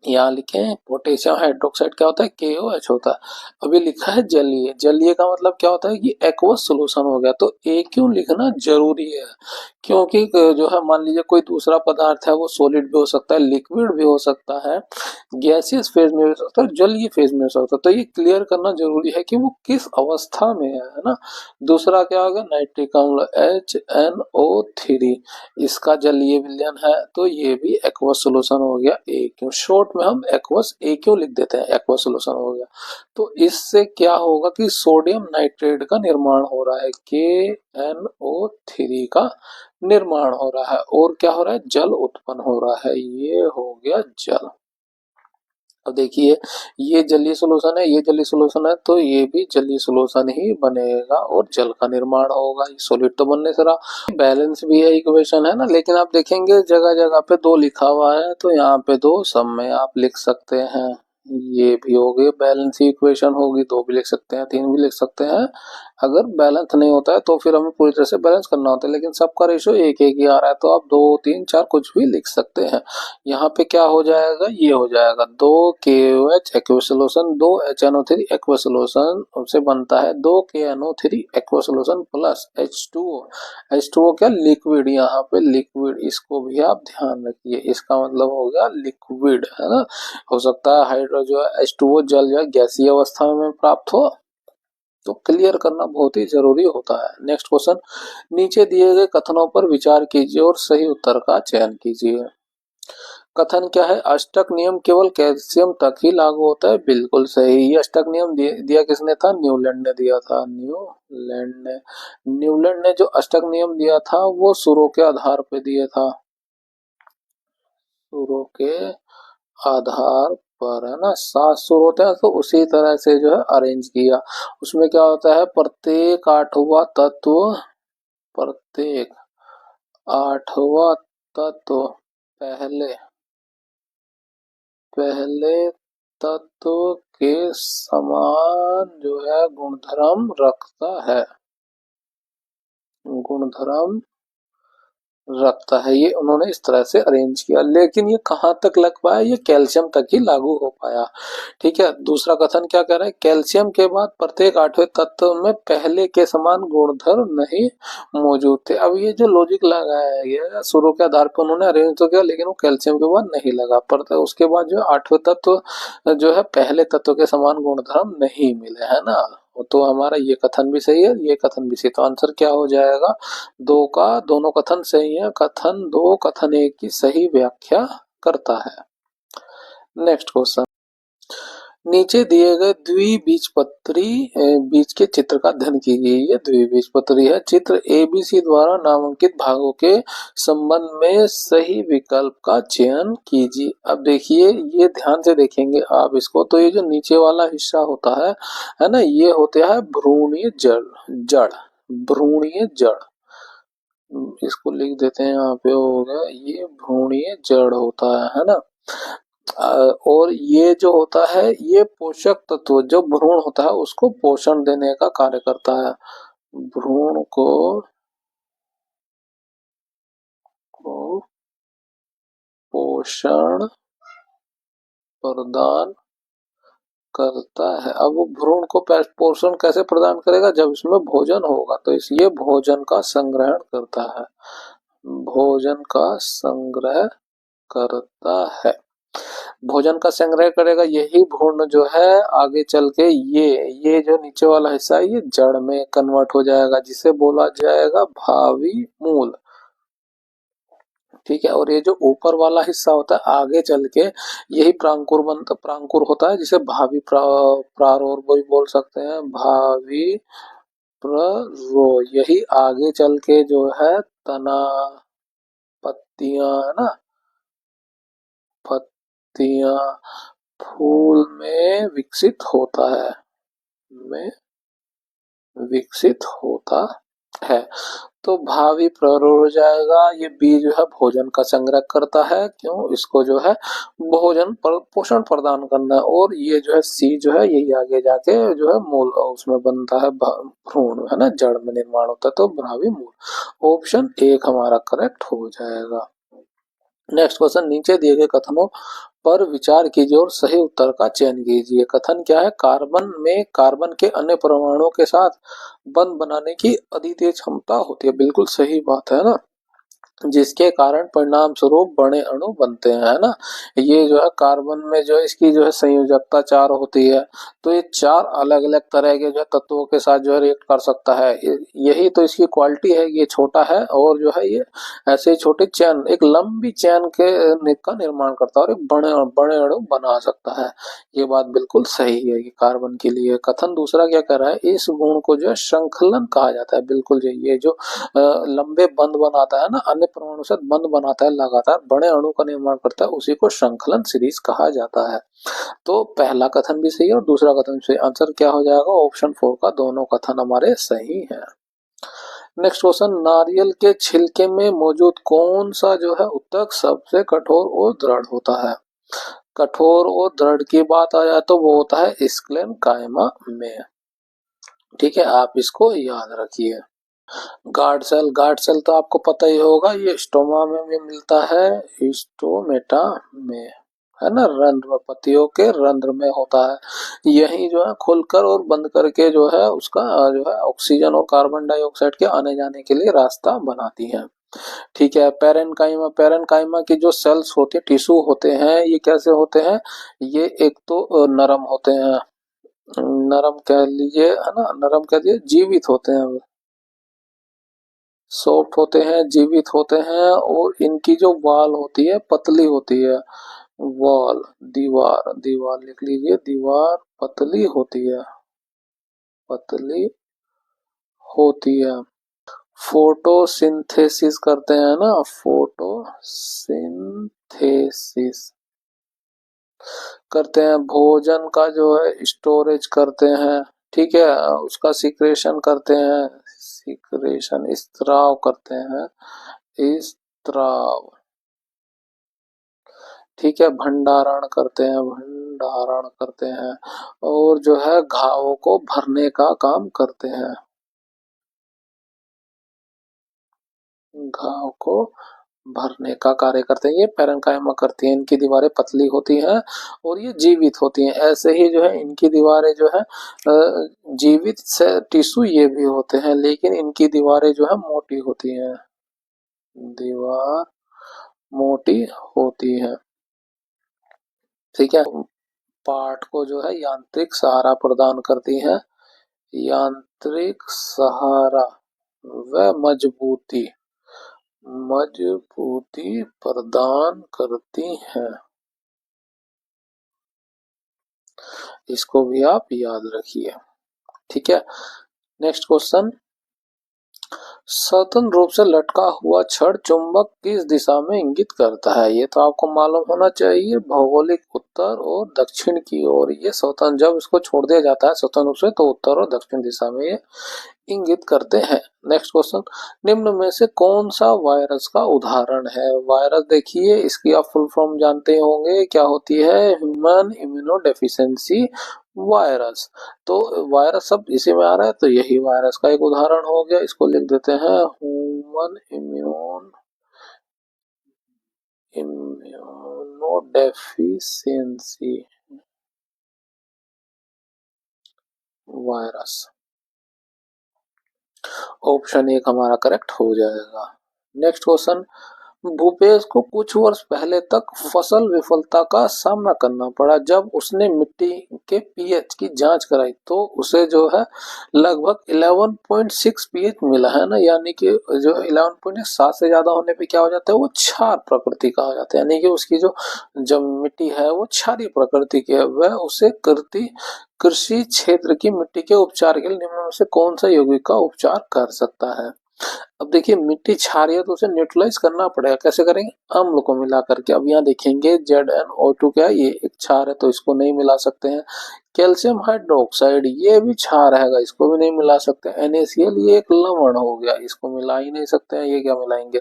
यहाँ लिखे हैं पोटेशियम हाइड्रोक्साइड क्या होता है, KOH होता है। अभी लिखा है जलीय, जलीय का मतलब क्या होता है कि एक्वस सोल्यूशन हो गया। तो ए क्यों लिखना जरूरी है, क्योंकि जो है मान लीजिए कोई दूसरा पदार्थ है वो सॉलिड भी हो सकता है, लिक्विड भी हो सकता है, गैसियस फेज में भी हो सकता है, जलीय फेज में हो सकता है। तो ये क्लियर करना जरूरी है कि वो किस अवस्था में है ना। दूसरा क्या होगा, नाइट्रिक अम्ल HNO3, इसका जलीय विलयन है, तो ये भी एक्वस सोल्यूशन हो गया। ए क्यों शॉर्ट में हम एक्वस ए क्यों लिख देते हैं, एक्वस सोल्यूशन हो गया। तो इससे क्या होगा कि सोडियम नाइट्रेट का निर्माण हो रहा है, KNO3 का निर्माण हो रहा है, और क्या हो रहा है, जल उत्पन्न हो रहा है, ये हो गया जल। अब देखिए ये जलीय सॉल्यूशन है, ये जलीय सॉल्यूशन है, तो ये भी जलीय सॉल्यूशन ही बनेगा और जल का निर्माण होगा। ये सॉलिड तो बनने से रहा, बैलेंस भी है इक्वेशन है ना। लेकिन आप देखेंगे जगह जगह पे दो लिखा हुआ है, तो यहाँ पे दो सब में आप लिख सकते हैं। ये भी हो गई बैलेंस ही इक्वेशन होगी, दो भी लिख सकते हैं, तीन भी लिख सकते हैं। अगर बैलेंस नहीं होता है तो फिर हमें पूरी तरह से बैलेंस करना होता है, लेकिन सबका रेशियो एक एक ही आ रहा है, तो आप दो तीन चार कुछ भी लिख सकते हैं। यहाँ पे क्या हो जाएगा, ये हो जाएगा 2KOH aqueous solution, 2HNO3 aqueous solution से बनता है 2KNO3 aqueous solution plus H2O। H2O क्या, लिक्विड, यहाँ पे लिक्विड, इसको भी आप ध्यान रखिए, इसका मतलब हो गया लिक्विड, है ना। हो सकता है हाइड्रोजन H2O जल या गैसीय अवस्था में प्राप्त हो, तो क्लियर करना बहुत ही जरूरी होता है। नेक्स्ट क्वेश्चन, नीचे दिए गए कथनों पर विचार कीजिए और सही उत्तर का चयन कीजिए। कथन क्या है, अष्टक नियम केवल कैल्शियम तक ही लागू होता है, बिल्कुल सही। ये अष्टक नियम दिया किसने था, न्यूलैंड ने दिया था, न्यूलैंड ने जो अष्टक नियम दिया था वो सूरों के आधार पे दिया था, सूरों के आधार पर, है ना। 7 सुर होते हैं, तो उसी तरह से जो है अरेंज किया। उसमें क्या होता है, प्रत्येक आठवां तत्व, प्रत्येक आठवां तत्व पहले पहले तत्व के समान जो है गुणधर्म रखता है, गुणधर्म रखता है। ये उन्होंने इस तरह से अरेंज किया, लेकिन ये कहाँ तक लग पाया, ये कैल्शियम तक ही लागू हो पाया। ठीक है, दूसरा कथन क्या कह रहा है, कैल्शियम के बाद प्रत्येक आठवें तत्व में पहले के समान गुणधर्म नहीं मौजूद थे। अब ये जो लॉजिक लगाया गया शुरू के आधार पर उन्होंने अरेंज तो किया, लेकिन वो कैल्शियम के बाद नहीं लगा, पर उसके बाद जो आठवें तत्व जो है पहले तत्व के समान गुणधर्म नहीं मिले, है ना। तो हमारा ये कथन भी सही है, ये कथन भी सही, तो आंसर क्या हो जाएगा, दो का, दोनों कथन सही है, कथन दो कथन एक की सही व्याख्या करता है। नेक्स्ट क्वेश्चन, नीचे दिए गए द्विबीजपत्री बीज के चित्र का अध्ययन कीजिए। ये द्विबीजपत्री है, चित्र ABC द्वारा नामांकित भागों के संबंध में सही विकल्प का चयन कीजिए। अब देखिए, ये ध्यान से देखेंगे आप इसको, तो ये जो नीचे वाला हिस्सा होता है ना, ये होता है भ्रूणीय जड़, भ्रूणीय जड़, इसको लिख देते हैं यहाँ पे, हो गया ये भ्रूणीय जड़ होता है ना। और ये जो होता है ये पोषक तत्व, जो भ्रूण होता है उसको पोषण देने का कार्य करता है, भ्रूण को पोषण प्रदान करता है। अब वो भ्रूण को पोषण कैसे प्रदान करेगा, जब इसमें भोजन होगा, तो इसलिए भोजन का संग्रहण करता है, भोजन का संग्रह करता है, भोजन का संग्रह करेगा। यही भ्रूण जो है आगे चल के ये जो नीचे वाला हिस्सा है ये जड़ में कन्वर्ट हो जाएगा, जिसे बोला जाएगा भावी मूल। ठीक है, और ये जो ऊपर वाला हिस्सा होता है आगे चल के यही प्रांकुर होता है, जिसे भावी प्रारोर भी बोल सकते हैं, भावी प्ररो। यही आगे चल के जो है तना, पत्तियां, है ना, पत्तियां, फूल में विकसित होता है, में विकसित होता है। तो भावी प्ररोर हो जाएगा, ये बीज जो है भोजन का संग्रह करता है, क्यों, इसको जो है भोजन पर पोषण प्रदान करना है। और ये जो है सी जो है यही आगे जाके जो है मूल उसमें बनता है, भ्रूण, है ना, जड़ में निर्माण होता है, तो भावी मूल। ऑप्शन एक हमारा करेक्ट हो जाएगा। नेक्स्ट क्वेश्चन, नीचे दिए गए कथनों पर विचार कीजिए और सही उत्तर का चयन कीजिए। कथन क्या है? कार्बन में कार्बन के अन्य परमाणुओं के साथ बंध बनाने की अद्वितीय क्षमता होती है। बिल्कुल सही बात है ना, जिसके कारण परिणाम स्वरूप बड़े अणु बनते हैं, है ना। ये जो है कार्बन में जो है इसकी जो है संयोजकता 4 होती है, तो ये 4 अलग अलग तरह के जो है तत्वों के साथ जो है रिएक्ट कर सकता है। यही तो इसकी क्वालिटी है, ये छोटा है और जो है ये ऐसे ही छोटे चैन, एक लंबी चैन के का निर्माण करता है और एक बड़े बड़े अणु बना सकता है। ये बात बिल्कुल सही है कि कार्बन के लिए। कथन दूसरा क्या कर रहा है? इस गुण को जो है श्रृंखलन कहा जाता है। बिल्कुल ये जो लंबे बंध बनाता है ना, अन्य परमाणु से बंध बनाता है, लगातार बड़े अणु का निर्माण करता है, उसी को श्रृंखलन सीरीज कहा जाता है। तो पहला कथन भी सही है और दूसरा कथन भी सही। आंसर क्या हो जाएगा? ऑप्शन 4 का दोनों कथन हमारे सही है। नेक्स्ट क्वेश्चन, नारियल के छिलके में मौजूद कौन सा जो है उत्तक सबसे कठोर और दृढ़ होता है? कठोर और दृढ़ की बात आ जाए तो वो होता है स्क्लेन कायमा में। ठीक है, आप इसको याद रखिए। गार्ड सेल तो आपको पता ही होगा, ये स्टोमा में भी मिलता है, स्टोमेटा में, है ना, रंध्र में, पत्तियों के रंध्र में होता है। यही जो है खुलकर और बंद करके जो है उसका जो है ऑक्सीजन और कार्बन डाइऑक्साइड के आने जाने के लिए रास्ता बनाती है। ठीक है, पेरेनकाइमा की जो सेल्स होते हैं, टिश्यू होते हैं, ये कैसे होते हैं? ये एक तो नरम होते हैं, नरम कह लीजिए, है ना, नरम कह लीजिए, जीवित होते हैं, सॉफ्ट होते हैं, जीवित होते हैं, और इनकी जो वॉल होती है पतली होती है। वॉल, दीवार, दीवार लिख लीजिए, दीवार पतली होती है, पतली होती है। फोटोसिंथेसिस करते हैं ना, फोटोसिंथेसिस करते हैं, भोजन का जो है स्टोरेज करते हैं। ठीक है, उसका सिक्रेशन करते हैं, सिक्रेशन, स्त्राव करते हैं, स्त्राव। ठीक है, भंडारण करते हैं, भंडारण करते हैं, और जो है घावों को भरने का काम करते हैं, घाव को भरने का कार्य करते हैं। ये पैरेन्काइमा करती हैं, इनकी दीवारें पतली होती हैं और ये जीवित होती हैं। ऐसे ही जो है इनकी दीवारें जो है जीवित से टिश्यू ये भी होते हैं, लेकिन इनकी दीवारें जो है मोटी होती हैं, दीवार मोटी होती है। ठीक है, पार्ट को जो है यांत्रिक सहारा प्रदान करती है, यांत्रिक सहारा व मजबूती, मजबूती प्रदान करती है। इसको भी आप याद रखिए। ठीक है, नेक्स्ट क्वेश्चन, स्वतंत्र रूप से लटका हुआ छड़ चुंबक किस दिशा में इंगित करता है? ये तो आपको मालूम होना चाहिए, भौगोलिक उत्तर और दक्षिण की ओर। ये स्वतंत्र, जब इसको छोड़ दिया जाता है स्वतंत्र रूप से, तो उत्तर और दक्षिण दिशा में ये इंगित करते हैं। नेक्स्ट क्वेश्चन, निम्न में से कौन सा वायरस का उदाहरण है? वायरस देखिए, इसकी आप फुल फॉर्म जानते होंगे, क्या होती है? Human immuno deficiency virus. तो वायरस सब इसी में आ रहा है, तो यही वायरस का एक उदाहरण हो गया। इसको लिख देते हैं human immuno deficiency virus. Option 1 हमारा करेक्ट हो जाएगा। नेक्स्ट क्वेश्चन, भूपेश को कुछ वर्ष पहले तक फसल विफलता का सामना करना पड़ा। जब उसने मिट्टी के पीएच की जांच कराई तो उसे जो है लगभग 11.6 पीएच मिला, है ना, यानी कि जो 11.7 से ज्यादा होने पे क्या हो जाता है? वो क्षार प्रकृति का हो जाता है, यानी कि उसकी जो मिट्टी है वो क्षारीय प्रकृति की है। वह उसे कृषि क्षेत्र की मिट्टी के उपचार के लिए निम्न में से कौन सा यौगिक का उपचार कर सकता है? अब देखिए, मिट्टी क्षारीय है तो उसे न्यूट्रलाइज करना पड़ेगा। कैसे करेंगे? अम्ल को मिला करके। अब यहाँ देखेंगे ZnO2 क्या है? ये एक क्षार है, तो इसको नहीं मिला सकते हैं। कैल्शियम हाइड्रोक्साइड ये भी क्षार है, इसको भी नहीं मिला सकते। NaCl ये एक लवण हो गया, इसको मिला ही नहीं सकते हैं, ये क्या मिलाएंगे,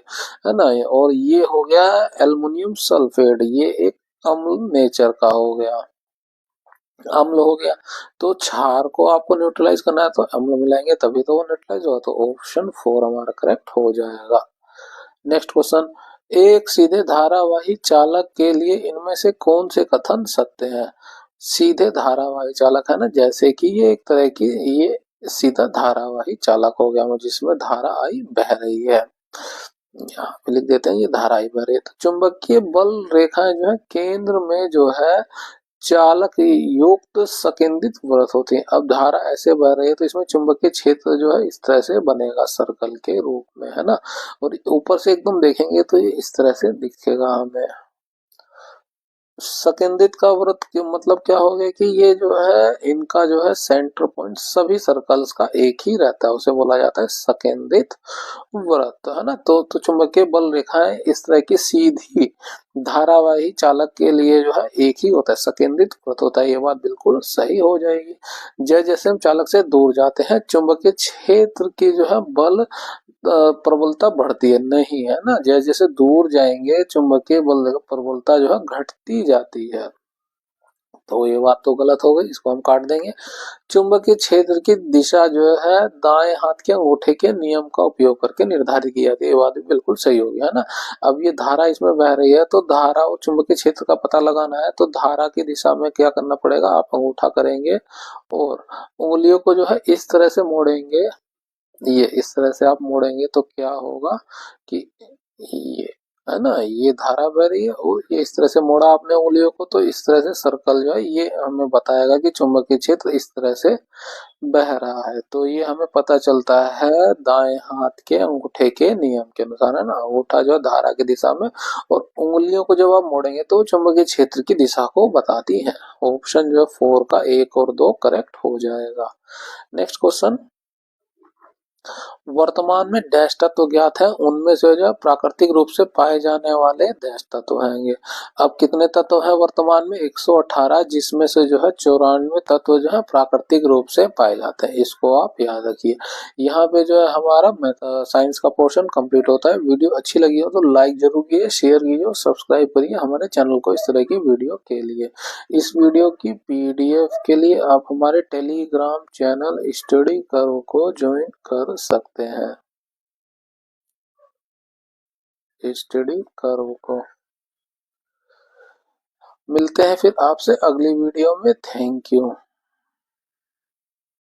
है ना। और ये हो गया एल्युमिनियम सल्फेट, ये एक अम्ल नेचर का हो गया, अम्ल हो गया। तो क्षार को आपको न्यूट्रलाइज करना है तो अम्ल मिलाएंगे, तभी तो वो न्यूट्रलाइज होगा। तो ऑप्शन 4 हमारा करेक्ट हो जाएगा। नेक्स्ट क्वेश्चन, एक सीधे धारावाही चालक के लिए इनमें से कौन से कथन सत्य हैं? सीधे धारावाही चालक है ना, जैसे कि ये एक तरह की ये सीधा धारावाही चालक हो गया, जिसमें धारा आई बह रही है। यहाँ पे लिख देते हैं ये धारा आई बह रही है। तो चुंबकीय बल रेखाएं जो है केंद्र में जो है चालक युक्त संकेंद्रित वृत्त होती है। अब धारा ऐसे बह रही है तो इसमें चुंबकीय क्षेत्र जो है इस तरह से बनेगा सर्कल के रूप में, है ना। और ऊपर से एकदम देखेंगे तो ये इस तरह से दिखेगा हमें। संकेंद्रित का वृत्त के मतलब क्या हो गया कि ये जो है इनका जो है सेंटर पॉइंट सभी सर्कल्स का एक ही रहता है, उसे बोला जाता है संकेंद्रित वृत्त, है ना। तो चुंबकीय बल रेखाएं इस तरह की सीधी धारावाही चालक के लिए जो है एक ही होता है, संकेंद्रित वृत्त होता है। ये बात बिल्कुल सही हो जाएगी। जैसे हम चालक से दूर जाते हैं चुंबकीय क्षेत्र की जो है बल प्रबलता बढ़ती है, नहीं, है ना। जैसे जैसे दूर जाएंगे चुंबकीय बल प्रबलता जो है घटती जाती है। तो ये बात तो गलत हो गई, इसको हम काट देंगे। चुंबकीय क्षेत्र की दिशा जो है दाएं हाथ के अंगूठे के नियम का उपयोग करके निर्धारित की जाती है। ये बात भी बिल्कुल सही होगी, है ना। अब ये धारा इसमें बह रही है तो धारा और चुंबकीय क्षेत्र का पता लगाना है, तो धारा की दिशा में क्या करना पड़ेगा, आप अंगूठा करेंगे और उंगलियों को जो है इस तरह से मोड़ेंगे। ये इस तरह से आप मोड़ेंगे तो क्या होगा कि ये, है ना, ये धारा बह रही है और ये इस तरह से मोड़ा आपने उंगलियों को, तो इस तरह से सर्कल जो है ये हमें बताएगा कि चुंबकीय क्षेत्र इस तरह से बह रहा है। तो ये हमें पता चलता है दाएं हाथ के अंगूठे के नियम के अनुसार, है ना। अंगूठा जो है धारा की दिशा में और उंगलियों को जब आप मोड़ेंगे तो चुंबकीय क्षेत्र की दिशा को बताती है। ऑप्शन जो है 4 का 1 और 2 करेक्ट हो जाएगा। नेक्स्ट क्वेश्चन, वर्तमान में डैश तत्व ज्ञात है, उनमें से जो प्राकृतिक रूप से पाए जाने वाले डैश तत्व हैंगे। अब कितने तत्व हैं वर्तमान में? 118, जिसमें से जो है 94 तत्व जो है प्राकृतिक रूप से पाए जाते हैं। इसको आप याद रखिए। यहाँ पे जो है हमारा साइंस का पोर्शन कंप्लीट होता है। वीडियो अच्छी लगी हो तो लाइक जरूर कीजिए, शेयर कीजिए और सब्सक्राइब करिए हमारे चैनल को इस तरह की वीडियो के लिए। इस वीडियो की पीडीएफ के लिए आप हमारे टेलीग्राम चैनल स्टडी कर्व को ज्वाइन कर सकते हैं। स्टडी कर्व को मिलते हैं फिर आपसे अगली वीडियो में। Thank you.